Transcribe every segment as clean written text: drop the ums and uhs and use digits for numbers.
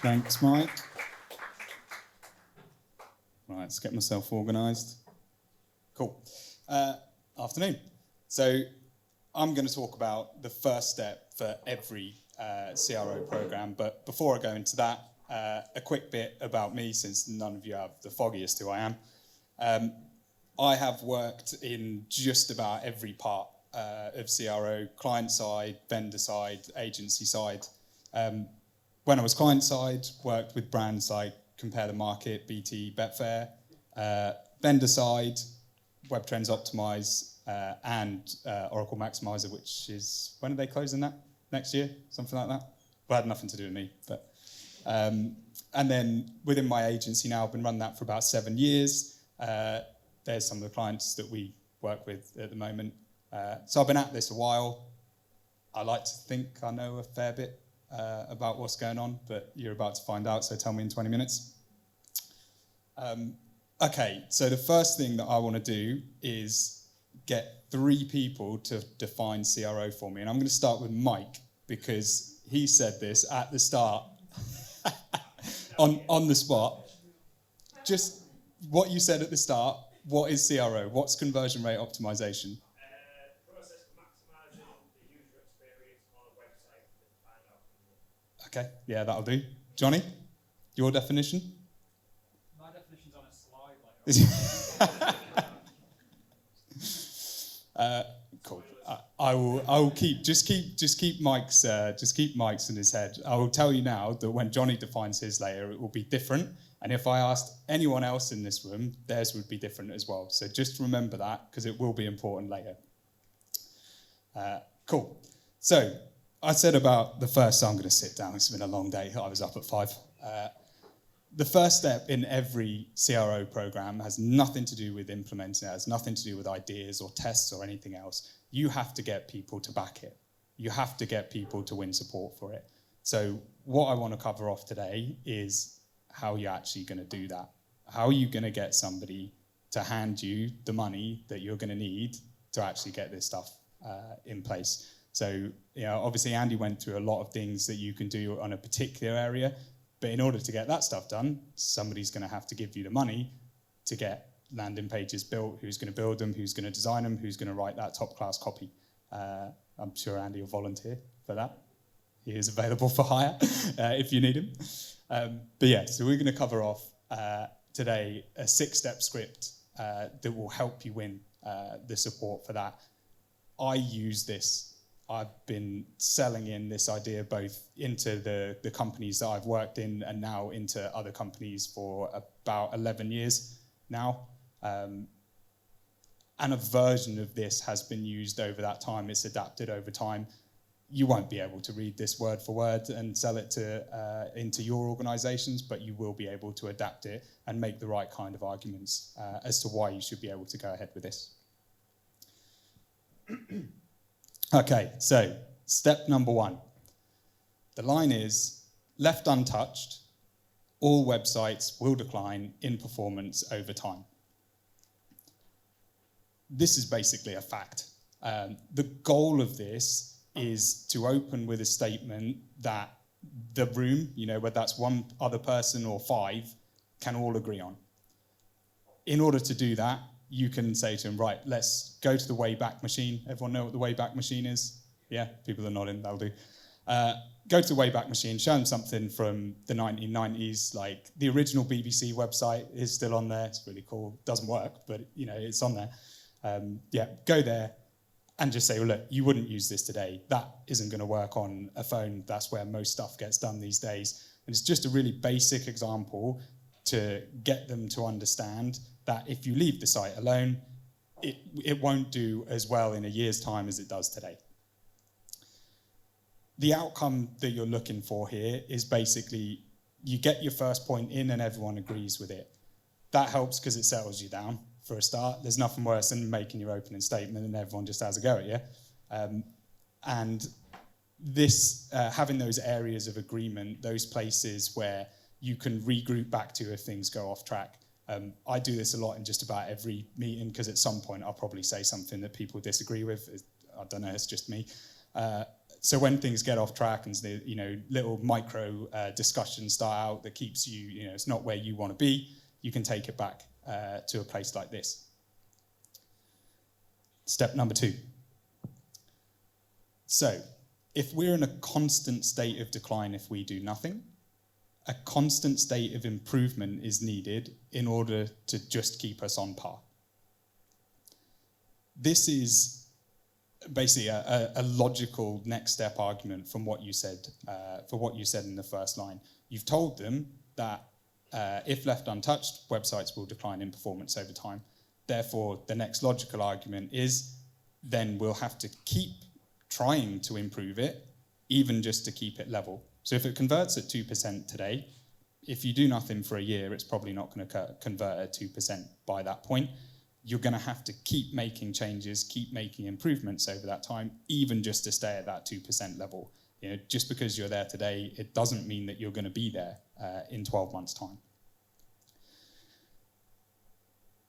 Thanks, Mike. Right, let's get myself organised. Cool. Afternoon. So I'm going to talk about the first step for every CRO programme, but before I go into that, a quick bit about me, since none of you have the foggiest who I am. I have worked in just about every part of CRO, client side, vendor side, agency side. When I was client side, worked with brands like Compare the Market, BT, Betfair. Vendor side, Web Trends Optimize, and Oracle Maximizer, which is, when are they closing that? Next year? Something like that? Well, it had nothing to do with me. But and then within my agency now, I've been running that for about 7 years. There's some of the clients that we work with at the moment. So I've been at this a while. I like to think I know a fair bit about what's going on, but you're about to find out, so tell me in 20 minutes. Okay, so the first thing that I want to do is get 3 people to define CRO for me. And I'm going to start with Mike, because he said this at the start, on the spot. Just what you said at the start, what is CRO? What's conversion rate optimization? Process for maximising the user experience on a website with find out. Okay, yeah, that'll do. Johnny, your definition? My definition's on a slide. Cool. I will keep Mike's in his head. I will tell you now that when Johnny defines his layer, it will be different. And if I asked anyone else in this room, theirs would be different as well. So just remember that, because it will be important later. Cool. So I said about the first, so I'm going to sit down. It's been a long day. I was up at 5. The first step in every CRO program has nothing to do with implementing it, has nothing to do with ideas or tests or anything else. You have to get people to back it. You have to get people to win support for it. So what I want to cover off today is how you're actually going to do that. How are you going to get somebody to hand you the money that you're going to need to actually get this stuff in place? So, obviously Andy went through a lot of things that you can do on a particular area, but in order to get that stuff done, somebody's going to have to give you the money to get landing pages built. Who's going to build them? Who's going to design them? Who's going to write that top-class copy? I'm sure Andy will volunteer for that. He is available for hire if you need him. But yeah, so we're going to cover off today a 6-step script that will help you win the support for that. I use this. I've been selling in this idea both into the companies that I've worked in and now into other companies for about 11 years now. And a version of this has been used over that time. It's adapted over time. You won't be able to read this word for word and sell it into your organizations, but you will be able to adapt it and make the right kind of arguments as to why you should be able to go ahead with this. Okay, so step number 1. The line is, left untouched, all websites will decline in performance over time. This is basically a fact. The goal of this is to open with a statement that the room, whether that's one other person or 5, can all agree on. In order to do that, you can say to them, right, let's go to the Wayback Machine. Everyone know what the Wayback Machine is? Yeah, people are nodding, that'll do. Go to the Wayback Machine, show them something from the 1990s, like the original BBC website is still on there. It's really cool. Doesn't work, but it's on there. Go there and just say, well, look, you wouldn't use this today. That isn't going to work on a phone. That's where most stuff gets done these days. And it's just a really basic example to get them to understand that if you leave the site alone, it won't do as well in a year's time as it does today. The outcome that you're looking for here is basically you get your first point in and everyone agrees with it. That helps because it settles you down for a start. There's nothing worse than making your opening statement and everyone just has a go at you. And this, having those areas of agreement, those places where you can regroup back to if things go off track. I do this a lot in just about every meeting because at some point I'll probably say something that people disagree with. I don't know, it's just me. So when things get off track and the little micro discussions start out that keeps you, it's not where you want to be, you can take it back to a place like this. Step number 2. So if we're in a constant state of decline if we do nothing, a constant state of improvement is needed in order to just keep us on par. This is basically a logical next step argument from what you said, for what you said in the first line. You've told them that if left untouched, websites will decline in performance over time. Therefore, the next logical argument is then we'll have to keep trying to improve it, even just to keep it level. So if it converts at 2% today, if you do nothing for a year, it's probably not going to convert at 2% by that point. You're going to have to keep making changes, keep making improvements over that time, even just to stay at that 2% level. Just because you're there today, it doesn't mean that you're going to be there in 12 months' time.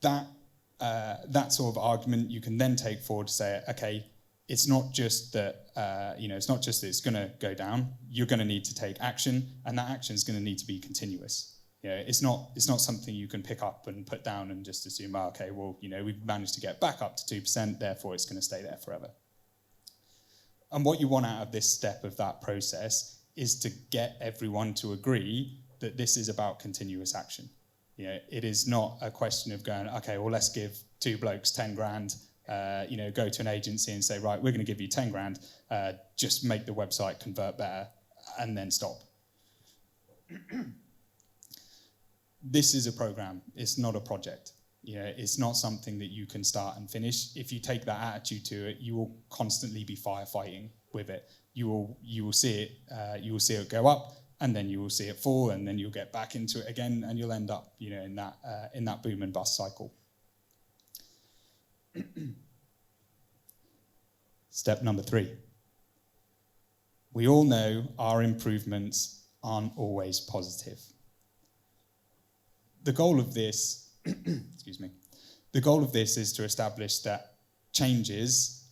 That sort of argument you can then take forward to say, okay, it's not just that it's not just that it's going to go down. You're going to need to take action, and that action is going to need to be continuous. It's not something you can pick up and put down and just assume, okay, well, we've managed to get back up to 2%, therefore it's going to stay there forever. And what you want out of this step of that process is to get everyone to agree that this is about continuous action. It is not a question of going, okay, well, let's give 2 blokes 10 grand, go to an agency and say, right, we're going to give you 10 grand, just make the website convert better, and then stop. This is a program. It's not a project. It's not something that you can start and finish. If you take that attitude to it, you will constantly be firefighting with it. You will see it. You will see it go up, and then you will see it fall, and then you'll get back into it again, and you'll end up, in that boom and bust cycle. Step number 3. We all know our improvements aren't always positive. The goal of this, the goal of this is to establish that changes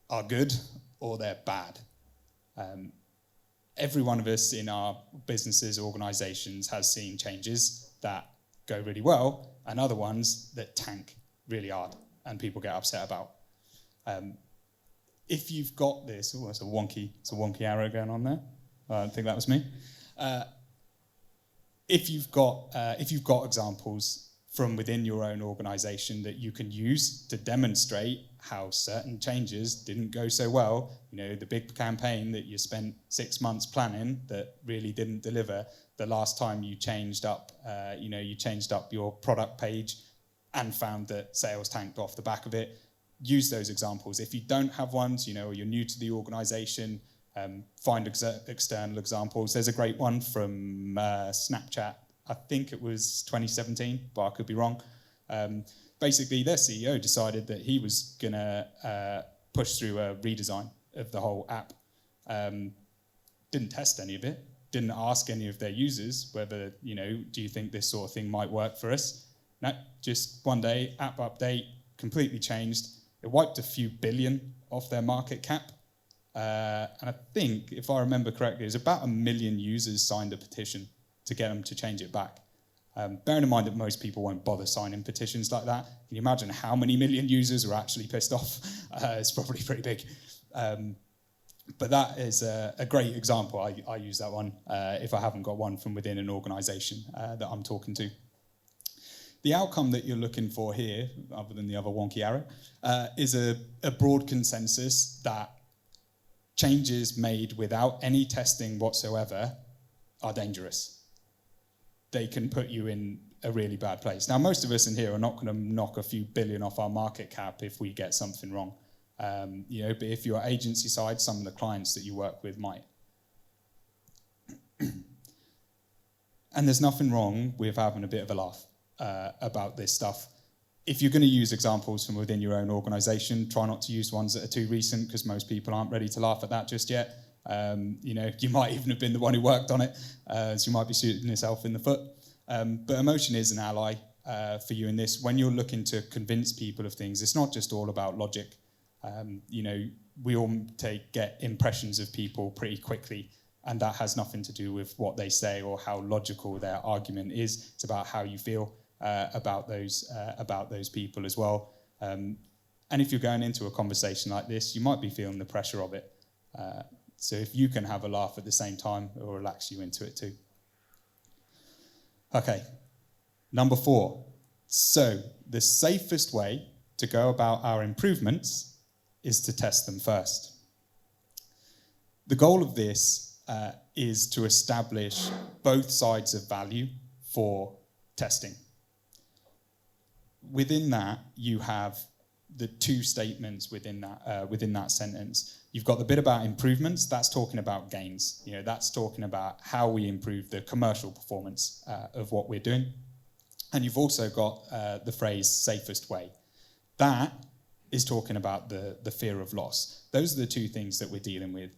are good or they're bad. Every one of us in our businesses, organizations has seen changes that go really well and other ones that tank really hard and people get upset about. If you've got this, it's a wonky arrow going on there. I don't think that was me. If you've got examples from within your own organization that you can use to demonstrate how certain changes didn't go so well, the big campaign that you spent 6 months planning that really didn't deliver, the last time you changed up your product page and found that sales tanked off the back of it, use those examples. If you don't have ones, or you're new to the organization, find external examples. There's a great one from Snapchat. I think it was 2017, but I could be wrong. Basically, their CEO decided that he was going to push through a redesign of the whole app. Didn't test any of it. Didn't ask any of their users whether, do you think this sort of thing might work for us? No, just one day, app update, completely changed. It wiped a few billion off their market cap. And I think, if I remember correctly, it was about 1 million users signed a petition to get them to change it back. Bearing in mind that most people won't bother signing petitions like that, can you imagine how many million users are actually pissed off? It's probably pretty big. But that is a great example. I use that one if I haven't got one from within an organisation that I'm talking to. The outcome that you're looking for here, other than the other wonky arrow, is a broad consensus that changes made without any testing whatsoever are dangerous. They can put you in a really bad place. Now, most of us in here are not going to knock a few billion off our market cap if we get something wrong. But if you're agency side, some of the clients that you work with might. And there's nothing wrong with having a bit of a laugh about this stuff. If you're going to use examples from within your own organisation, try not to use ones that are too recent because most people aren't ready to laugh at that just yet. You might even have been the one who worked on it, so you might be shooting yourself in the foot. But emotion is an ally for you in this. When you're looking to convince people of things, it's not just all about logic. We all get impressions of people pretty quickly, and that has nothing to do with what they say or how logical their argument is. It's about how you feel about those people as well. And if you're going into a conversation like this, you might be feeling the pressure of it. So if you can have a laugh at the same time, it will relax you into it too. Okay, number 4. So the safest way to go about our improvements is to test them first. The goal of this is to establish both sides of value for testing. Within that, you have the 2 statements within that sentence. You've got the bit about improvements. That's talking about gains. That's talking about how we improve the commercial performance of what we're doing. And you've also got the phrase safest way. That is talking about the fear of loss. Those are the 2 things that we're dealing with.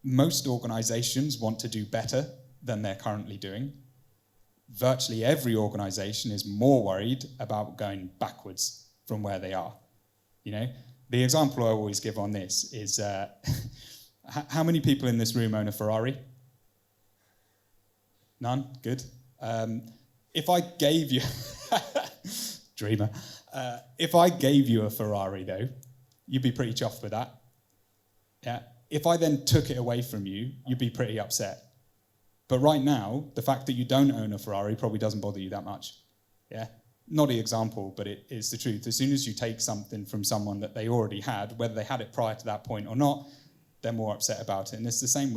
Most organizations want to do better than they're currently doing. Virtually every organization is more worried about going backwards from where they are. The example I always give on this is how many people in this room own a Ferrari? None? Good. If I gave you dreamer, if I gave you a Ferrari though, you'd be pretty chuffed with that. Yeah. If I then took it away from you, you'd be pretty upset. But right now, the fact that you don't own a Ferrari probably doesn't bother you that much. Yeah. Not the example, but it is the truth. As soon as you take something from someone that they already had, whether they had it prior to that point or not, they're more upset about it. And it's the same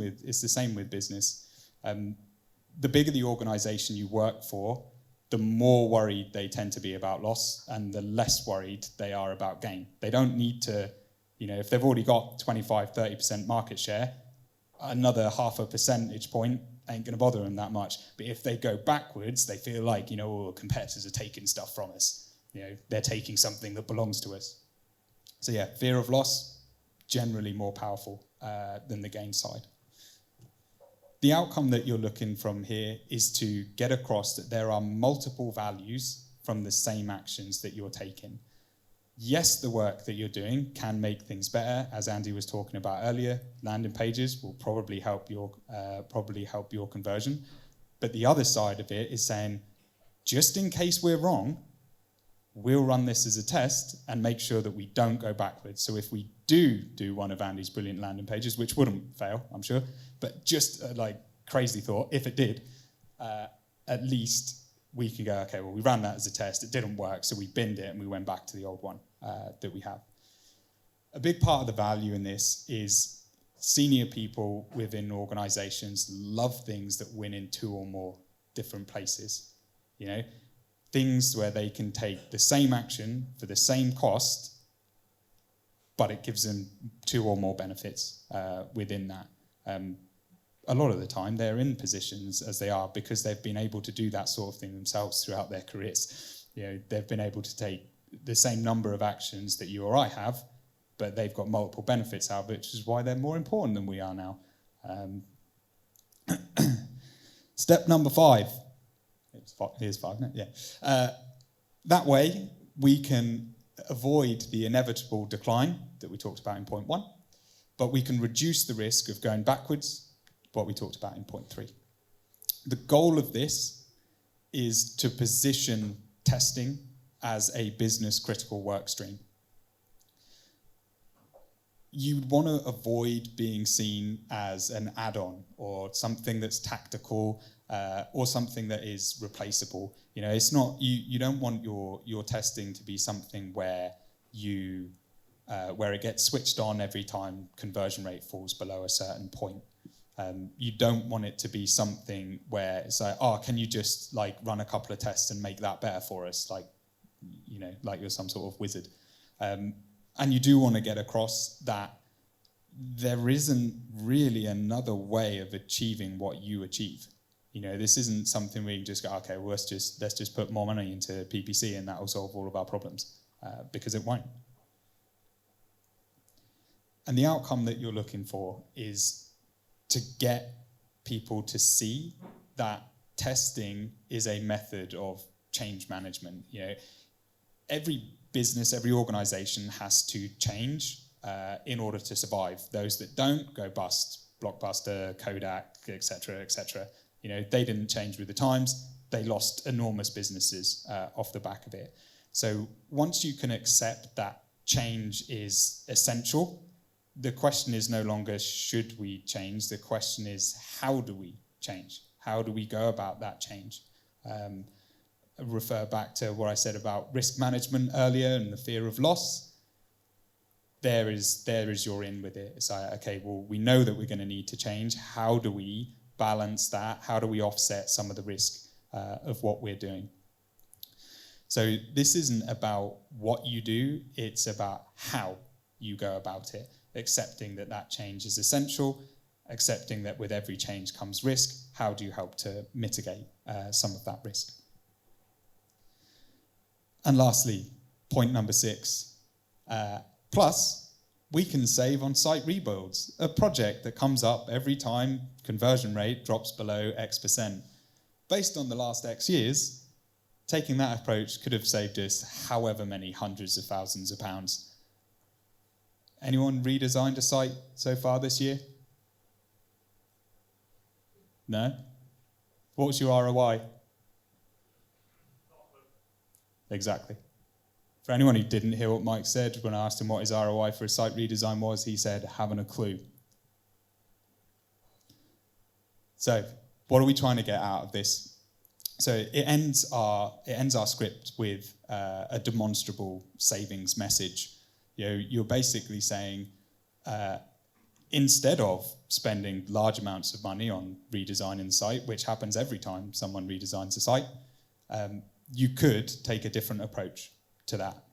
with business. The bigger the organization you work for, the more worried they tend to be about loss, and the less worried they are about gain. They don't need to, if they've already got 25, 30% market share, another 0.5 percentage point ain't going to bother them that much. But if they go backwards, they feel like, competitors are taking stuff from us. They're taking something that belongs to us. So yeah, fear of loss, generally more powerful than the gain side. The outcome that you're looking from here is to get across that there are multiple values from the same actions that you're taking. Yes, the work that you're doing can make things better, as Andy was talking about earlier. Landing pages will probably help your conversion. But the other side of it is saying, just in case we're wrong, we'll run this as a test and make sure that we don't go backwards. So if we do one of Andy's brilliant landing pages, which wouldn't fail, I'm sure, but just crazy thought, if it did, at least we can go, okay, well, we ran that as a test, it didn't work, so we binned it and we went back to the old one that we have. A big part of the value in this is senior people within organizations love things that win in 2 or more different places. Things where they can take the same action for the same cost, but it gives them 2 or more benefits within that. A lot of the time they're in positions as they are because they've been able to do that sort of thing themselves throughout their careers. They've been able to take the same number of actions that you or I have, but they've got multiple benefits out of it, which is why they're more important than we are now. Step number 5. Here's 5, isn't it? Yeah. That way we can avoid the inevitable decline that we talked about in point 1, but we can reduce the risk of going backwards, what we talked about in point 3. The goal of this is to position testing as a business critical work stream. You'd want to avoid being seen as an add-on or something that's tactical or something that is replaceable. It's not, you don't want your testing to be something where it gets switched on every time conversion rate falls below a certain point. You don't want it to be something where it's like, can you just run a couple of tests and make that better for us? Like you're some sort of wizard. And you do want to get across that there isn't really another way of achieving what you achieve. This isn't something where you can just go, okay, well, let's just put more money into PPC and that will solve all of our problems, because it won't. And the outcome that you're looking for is to get people to see that testing is a method of change management. Every business, every organisation has to change in order to survive. Those that don't go bust, Blockbuster, Kodak, etc., etc. You know, they didn't change with the times. They lost enormous businesses off the back of it. So once you can accept that change is essential, the question is no longer should we change. The question is how do we change? How do we go about that change? Refer back to what I said about risk management earlier and the fear of loss. There is your in with it. It's like, okay, well, we know that we're going to need to change. How do we balance that? How do we offset some of the risk of what we're doing? So this isn't about what you do, it's about how you go about it, accepting that that change is essential, accepting that with every change comes risk. How do you help to mitigate some of that risk? And lastly, point number 6, plus we can save on site rebuilds, a project that comes up every time conversion rate drops below X%. Based on the last X years, taking that approach could have saved us however many hundreds of thousands of pounds. Anyone redesigned a site so far this year? No? What was your ROI? Exactly. For anyone who didn't hear what Mike said, when I asked him what his ROI for a site redesign was, he said, haven't a clue. So, what are we trying to get out of this? So it ends our script with a demonstrable savings message. You know, you're basically saying, instead of spending large amounts of money on redesigning the site, which happens every time someone redesigns a site, you could take a different approach to that.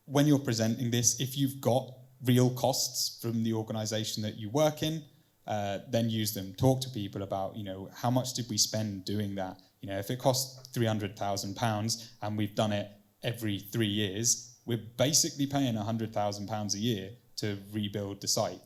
When you're presenting this, if you've got real costs from the organisation that you work in, then use them. Talk to people about, you know, how much did we spend doing that? You know, if it costs £300,000 and we've done it every 3 years, we're basically paying £100,000 a year to rebuild the site.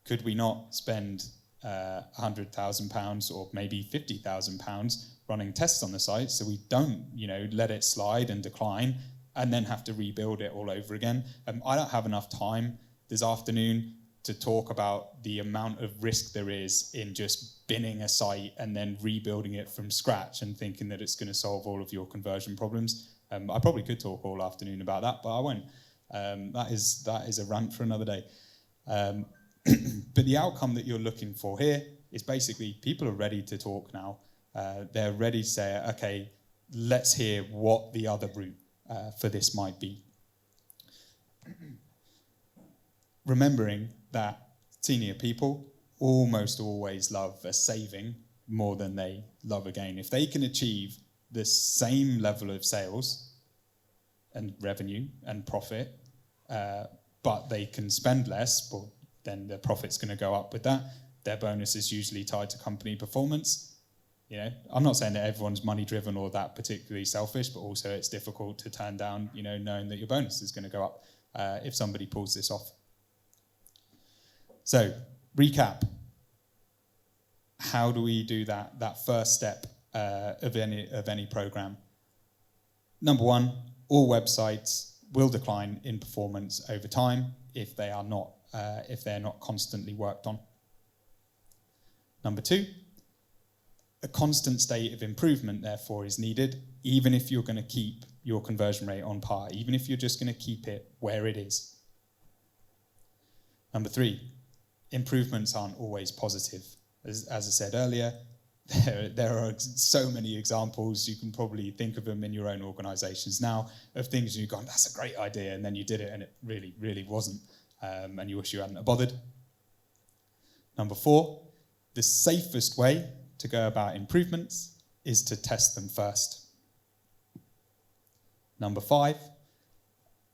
Could we not spend £100,000 or maybe £50,000 running tests on the site so we don't, you know, let it slide and decline and then have to rebuild it all over again? I don't have enough time this afternoon to talk about the amount of risk there is in just binning a site and then rebuilding it from scratch and thinking that it's going to solve all of your conversion problems. I probably could talk all afternoon about that, but I won't. That is a rant for another day. But the outcome that you're looking for here is basically people are ready to talk now. They're ready to say, okay, let's hear what the other route for this might be. Remembering that senior people almost always love a saving more than they love a gain. If they can achieve the same level of sales and revenue and profit, but they can spend less, well, then their profit's going to go up with that. Their bonus is usually tied to company performance. You know, I'm not saying that everyone's money driven or that particularly selfish, but also it's difficult to turn down, you know, knowing that your bonus is going to go up if somebody pulls this off. So, recap. How do we do that first step of any program? Number 1, all websites will decline in performance over time if they're not constantly worked on. Number 2, a constant state of improvement, therefore, is needed, even if you're going to keep your conversion rate on par, even if you're just going to keep it where it is. Number 3, improvements aren't always positive. As I said earlier, there are so many examples, you can probably think of them in your own organisations now, of things you've gone, that's a great idea, and then you did it and it really, really wasn't, and you wish you hadn't have bothered. Number 4, the safest way to go about improvements is to test them first. Number 5,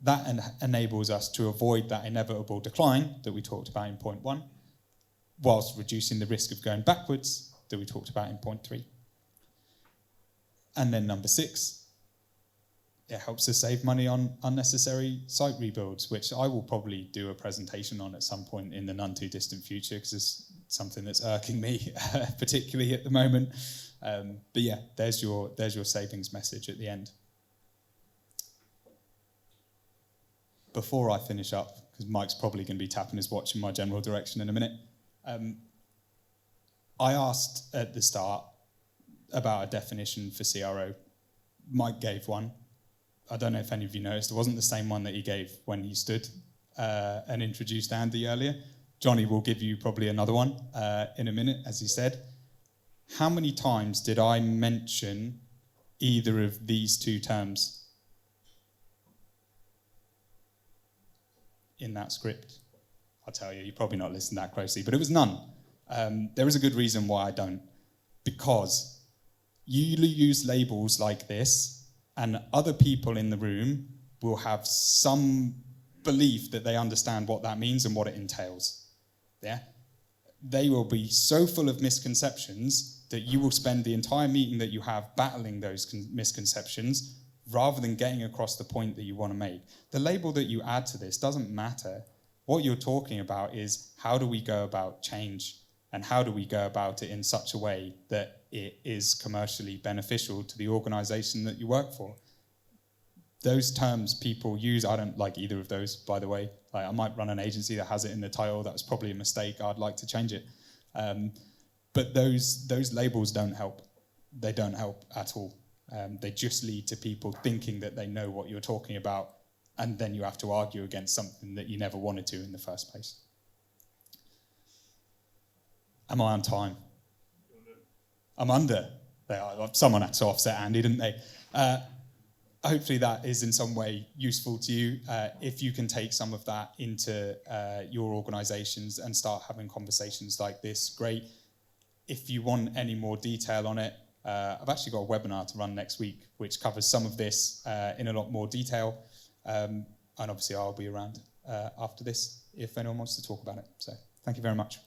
that enables us to avoid that inevitable decline that we talked about in point 1, whilst reducing the risk of going backwards that we talked about in point 3. And then number 6, it helps us save money on unnecessary site rebuilds, which I will probably do a presentation on at some point in the none too distant future, because it's something that's irking me, particularly at the moment. But yeah, there's your savings message at the end. before I finish up, because Mike's probably going to be tapping his watch in my general direction in a minute, I asked at the start about a definition for CRO. Mike gave one. I don't know if any of you noticed, it wasn't the same one that he gave when he stood and introduced Andy earlier. Johnny will give you probably another one in a minute, as he said. How many times did I mention either of these two terms in that script? I'll tell you, you're probably not listening that closely, but it was none. There is a good reason why I don't. Because you use labels like this, and other people in the room will have some belief that they understand what that means and what it entails. Yeah? They will be so full of misconceptions that you will spend the entire meeting that you have battling those misconceptions rather than getting across the point that you want to make. The label that you add to this doesn't matter. What you're talking about is how do we go about change, and how do we go about it in such a way that it is commercially beneficial to the organization that you work for. Those terms people use, I don't like either of those, by the way. I might run an agency that has it in the title. That was probably a mistake. I'd like to change it. But those labels don't help. They don't help at all. They just lead to people thinking that they know what you're talking about, and then you have to argue against something that you never wanted to in the first place. Am I on time? I'm under. Someone had to offset Andy, didn't they? Hopefully that is in some way useful to you. If you can take some of that into your organisations and start having conversations like this, great. If you want any more detail on it, I've actually got a webinar to run next week which covers some of this in a lot more detail. And obviously I'll be around after this if anyone wants to talk about it. So thank you very much.